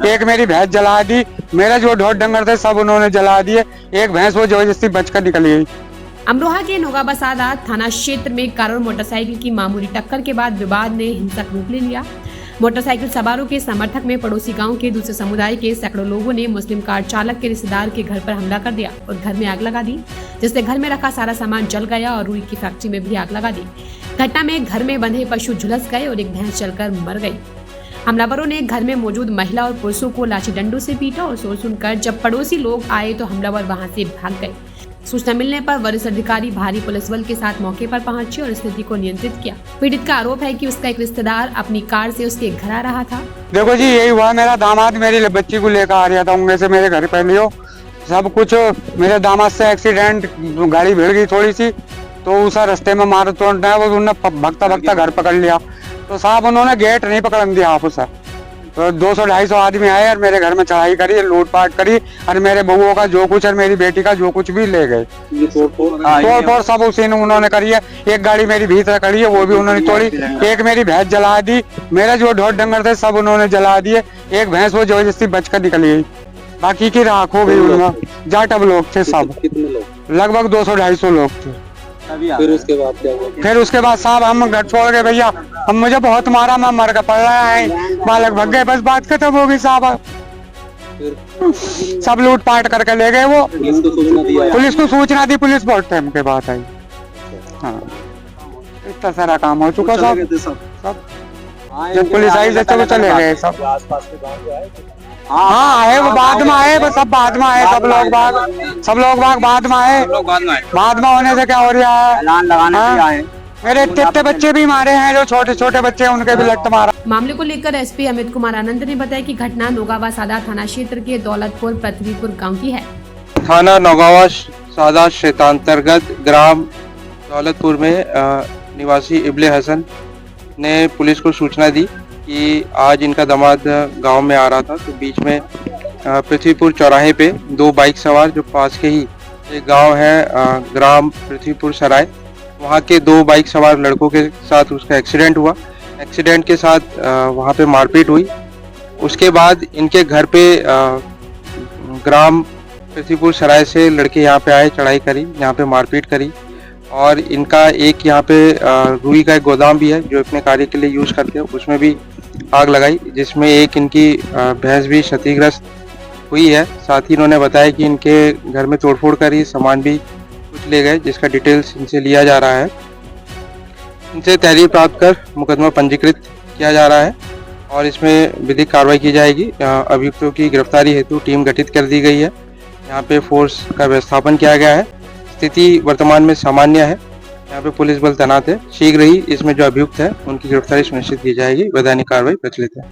एक मेरी भैंस जला दी, मेरा जो ढोर डंगर थे सब उन्होंने जला दिए। एक भैंस वो जबरदस्ती बचकर निकल गई। अमरोहा के नोगाबसादा थाना क्षेत्र में कार और मोटरसाइकिल की मामूली टक्कर के बाद विवाद ने हिंसक रूप ले लिया। मोटरसाइकिल सवारों के समर्थक में पड़ोसी गांव के दूसरे समुदाय के सैकड़ों लोगों ने मुस्लिम कार चालक के रिश्तेदार के घर पर हमला कर दिया और घर में आग लगा दी, जिससे घर में रखा सारा सामान जल गया और रुई की फैक्ट्री में भी आग लगा दी। घटना में घर में बंधे पशु झुलस गए और एक भैंस जलकर मर गई। हमलावरों ने घर में मौजूद महिला और पुरुषों को लाठी डंडों से पीटा और शोर सुनकर जब पड़ोसी लोग आए तो हमलावर वहां से भाग गए। सूचना मिलने पर वरिष्ठ अधिकारी भारी पुलिस बल के साथ मौके पर पहुंचे और स्थिति को नियंत्रित किया। पीड़ित का आरोप है कि उसका एक रिश्तेदार अपनी कार से उसके घर आ रहा था। देखो जी, यही हुआ, मेरा दामाद मेरी बच्ची को लेकर आ रहा था उनमें से मेरे घर पे लियो सब कुछ। मेरे दामाद से एक्सीडेंट, गाड़ी भिड़ गई थोड़ी सी, तो उसा रास्ते में मार तोड़ वो उन्होंने भगता भगता घर पकड़ लिया। तो साहब उन्होंने गेट नहीं पकड़न दिया आप उसे। तो 200-250 आदमी आए और मेरे घर में चढ़ाई करी, लूटपाट करी और मेरे बहुओं का जो कुछ और मेरी बेटी का जो कुछ भी ले गए। तोड़ सब उसी ने उन्होंने करी है। एक गाड़ी मेरी भीतर खड़ी है वो भी उन्होंने तोड़ी। एक मेरी भैंस जला दी, मेरा जो ढोर डंगर थे सब उन्होंने जला दिए। एक भैंस वो जबरदस्ती बचकर निकल गई, बाकी की राख हो गई। उनमें जाटव लोग थे सब, लगभग 200-250 लोग थे। फिर उसके बाद क्या हुआ? फिर उसके बाद साहब हम घर छोड़ गए भैया, हम मुझे बहुत मारा, मैं मर कर पड़ रहा है, बालक भग गए, बस बात खत्म हो गई साहब। सब लूट पाट करके ले गए वो। पुलिस को सूचना दिया? पुलिस को सूचना दी, पुलिस बहुत टाइम के बाद आई। हाँ, इतना सारा काम हो चुका सब। जब पुलिस आई जब वो चले गए सब। हाँ आए, वो बाद में आए, बस सब बाद में आए, सब लोग बाग बाद में आए। बाद में होने से क्या हो रहा है, मेरे इतने बच्चे भी मारे हैं, जो छोटे छोटे बच्चे हैं उनके भी लट मारा। मामले को लेकर एसपी अमित कुमार आनंद ने बताया कि घटना नोगाबसादा थाना क्षेत्र के दौलतपुर पृथ्वीपुर गांव की है। थाना नोगाबसादा क्षेत्रांतर्गत ग्राम दौलतपुर में निवासी इब्ले हसन ने पुलिस को सूचना दी कि आज इनका दामाद गांव में आ रहा था, तो बीच में पृथ्वीपुर चौराहे पे दो बाइक सवार, जो पास के ही एक गांव है ग्राम पृथ्वीपुर सराय, वहां के दो बाइक सवार लड़कों के साथ उसका एक्सीडेंट हुआ। एक्सीडेंट के साथ वहां पे मारपीट हुई। उसके बाद इनके घर पे ग्राम पृथ्वीपुर सराय से लड़के यहाँ पे आए, चढ़ाई करी, यहाँ पे मारपीट करी और इनका एक यहाँ पे रुई का एक गोदाम भी है जो अपने कार्य के लिए यूज करते हैं, उसमें भी आग लगाई, जिसमें एक इनकी भैंस भी क्षतिग्रस्त हुई है। साथ ही इन्होंने बताया कि इनके घर में तोड़फोड़ करी, सामान भी कुछ ले गए, जिसका डिटेल्स इनसे लिया जा रहा है। इनसे तहरीर प्राप्त कर मुकदमा पंजीकृत किया जा रहा है और इसमें विधिक कार्रवाई की जाएगी। अभियुक्तों की गिरफ्तारी हेतु टीम गठित कर दी गई है। यहाँ पे फोर्स का व्यवस्थापन किया गया है। स्थिति वर्तमान में सामान्य है। यहाँ पे पुलिस बल तैनात है। शीघ्र ही इसमें जो अभियुक्त है उनकी गिरफ्तारी सुनिश्चित की जाएगी। वैधानिक कार्रवाई प्रचलित है।